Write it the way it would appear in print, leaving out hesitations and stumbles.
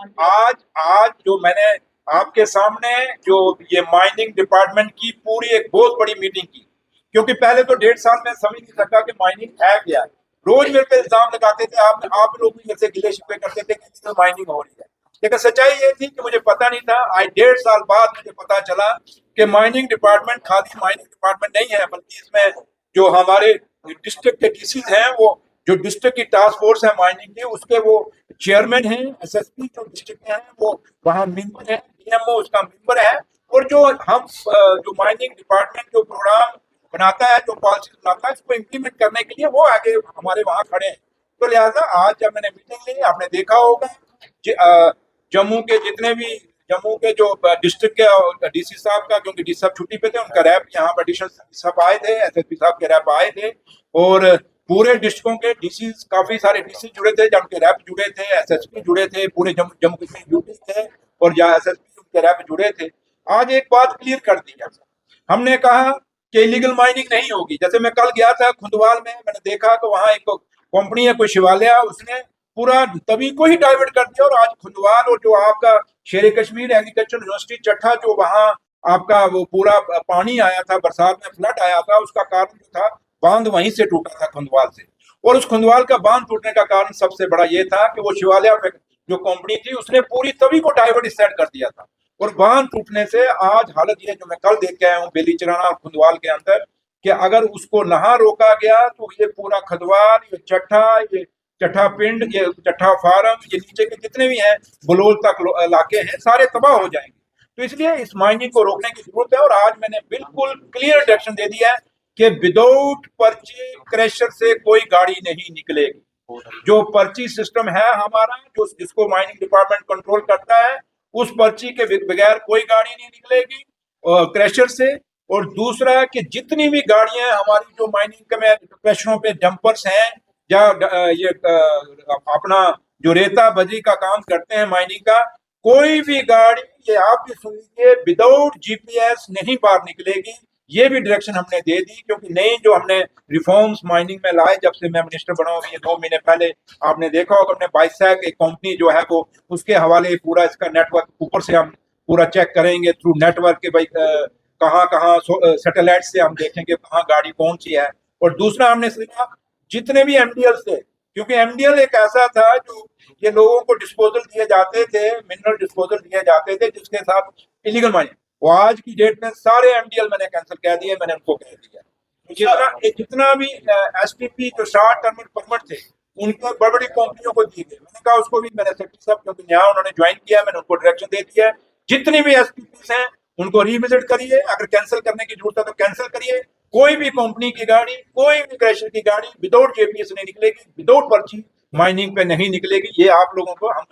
आज आज जो मैंने आपके सामने जो ये माइनिंग डिपार्टमेंट की पूरी एक बहुत बड़ी मीटिंग की, क्योंकि पहले तो 1.5 साल में समझ नहीं सका कि माइनिंग है क्या है। रोज मेरे पे इल्जाम लगाते थे, आप लोग भी मेरे से गिले शिकवे करते थे कि तो माइनिंग हो रही है, लेकिन सच्चाई ये थी कि मुझे पता नहीं था। आज 1.5 साल बाद मुझे पता चला कि माइनिंग डिपार्टमेंट खाली माइनिंग डिपार्टमेंट नहीं है, बल्कि इसमें जो हमारे डिस्ट्रिक्ट के डीसीज हैं, वो जो डिस्ट्रिक्ट की टास्क फोर्स है माइनिंग की, उसके वो चेयरमैन हैं। एसएसपी जो डिस्ट्रिक्ट में है वो वहाँ मेंबर है, डीएमओ उसका मेंबर है। और जो हम जो माइनिंग डिपार्टमेंट जो प्रोग्राम बनाता है, जो पॉलिसी बनाता है, इसको इम्प्लीमेंट करने के लिए वो आगे हमारे वहाँ खड़े हैं। तो लिहाजा आज जब मैंने मीटिंग ली, आपने देखा होगा जम्मू के जितने भी जम्मू के जो डिस्ट्रिक्ट के डीसी साहब का, क्योंकि डीसी साहब छुट्टी पे थे, उनका रैप यहाँ पर एडिशनल साहब आए थे, एसएसपी साहब के रैप आए थे। और पूरे डिस्ट्रिक्टों के डीसी, काफी सारे डीसी जुड़े थे, जिनके रैप जुड़े थे, एसएसपी जुड़े थे, पूरे जम्मू कश्मीर यूटी थे, और जहाँ एसएसपी उनके रैप जुड़े थे। आज एक बात क्लियर कर दी है, हमने कहा कि इलीगल माइनिंग नहीं होगी। जैसे मैं कल गया था खुंदवाल में, मैंने देखा कि वहाँ एक कंपनी है कोई शिवालय, उसने पूरा तभी को ही डाइवर्ट कर दिया। और आज खुंदवाल और जो आपका शेर कश्मीर एग्रीकल्चर यूनिवर्सिटी चट्ठा, जो वहाँ आपका वो पूरा पानी आया था, बरसात में फ्लड आया था, उसका कारण जो था बांध वहीं से टूटा था खुंदवाल से। और उस खुंदवाल का बांध टूटने का कारण सबसे बड़ा ये था कि वो शिवालय जो कंपनी थी, उसने पूरी तवी को डाइवर्ट इस साइड कर दिया था। और बांध टूटने से आज हालत ये जो मैं कल देख के आया हूँ बेली चराना और खुंदवाल के अंदर, कि अगर उसको नहा रोका गया तो ये पूरा खदवाल, ये चट्ठा, ये चट्ठा पिंड, ये चट्ठा फार्म, ये नीचे के जितने भी हैं बुलोल तक इलाके हैं, सारे तबाह हो जाएंगे। तो इसलिए इस माइनिंग को रोकने की जरूरत है। और आज मैंने बिल्कुल क्लियर डायरेक्शन दे दिया है कि विदाउट पर्ची क्रैशर से कोई गाड़ी नहीं निकलेगी। जो पर्ची सिस्टम है हमारा, जो जिसको माइनिंग डिपार्टमेंट कंट्रोल करता है, उस पर्ची के बगैर कोई गाड़ी नहीं निकलेगी क्रैशर से। और दूसरा कि जितनी भी गाड़ियां हमारी जो माइनिंग के क्रैशरों पे डंपर्स हैं, या ये अपना जो रेता बजरी का काम करते हैं माइनिंग का, कोई भी गाड़ी, ये आप भी सुन लीजिए, विदाउट जीपीएस नहीं बाहर निकलेगी। ये भी डायरेक्शन हमने दे दी, क्योंकि नई जो हमने रिफॉर्म्स माइनिंग में लाए जब से मैं मिनिस्टर बना हूँ, ये 2 महीने पहले आपने देखा होगा, हमने बाइसैक एक कंपनी जो है वो, उसके हवाले पूरा इसका नेटवर्क ऊपर से हम पूरा चेक करेंगे थ्रू नेटवर्क के भाई कहाँ कहाँ सैटेलाइट से हम देखेंगे कहाँ गाड़ी कौन सी है। और दूसरा हमने सीखा जितने भी एमडीएल थे, क्योंकि एमडीएल एक ऐसा था जो ये लोगों को डिस्पोजल दिए जाते थे, मिनरल डिस्पोजल दिए जाते थे, जिसके साथ इलीगल माइनिंग, वो आज की डेट में सारे एमडीएल मैंने कैंसिल कह दिए, मैंने उनको कह दिया। जितना भी एसटीपी जो शॉर्ट टर्म परमिट थे, उनको बड़ी बड़ी कंपनियों को दिए गए। मैंने कहा उसको भी, मैंने सेक्रेटरी साहब क्योंकि नया उन्होंने ज्वाइन किया, मैंने उनको डायरेक्शन दे दिया है, जितनी भी एसटीपी हैं उनको रिविजिट करिए, अगर कैंसिल करने की जरूरत है तो कैंसिल करिए। कोई भी कंपनी की गाड़ी, कोई भी क्रैशर की गाड़ी विदाउट जेपीएस नहीं निकलेगी, विदाउट पर्ची माइनिंग पे नहीं निकलेगी। ये आप लोगों को हम